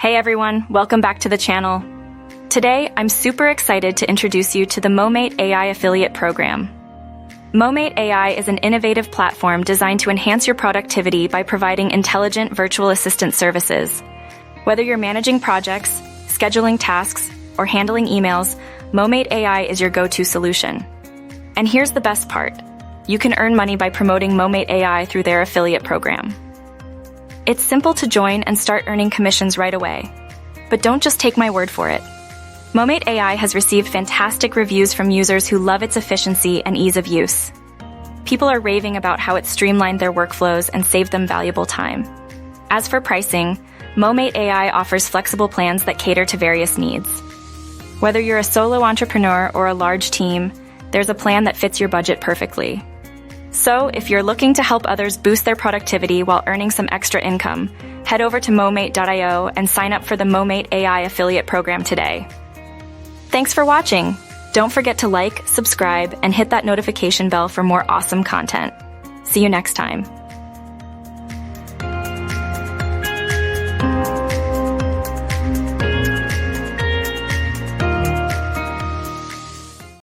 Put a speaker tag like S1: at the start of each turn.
S1: Hey everyone, welcome back to the channel. Today, I'm super excited to introduce you to the Moemate AI Affiliate Program. Moemate AI is an innovative platform designed to enhance your productivity by providing intelligent virtual assistant services. Whether you're managing projects, scheduling tasks, or handling emails, Moemate AI is your go-to solution. And here's the best part. You can earn money by promoting Moemate AI through their affiliate program. It's simple to join and start earning commissions right away. But don't just take my word for it. Moemate AI has received fantastic reviews from users who love its efficiency and ease of use. People are raving about how it streamlined their workflows and saved them valuable time. As for pricing, Moemate AI offers flexible plans that cater to various needs. Whether you're a solo entrepreneur or a large team, there's a plan that fits your budget perfectly. So, if you're looking to help others boost their productivity while earning some extra income, head over to moemate.io and sign up for the Moemate AI Affiliate Program today. Thanks for watching! Don't forget to like, subscribe, and hit that notification bell for more awesome content. See you next time.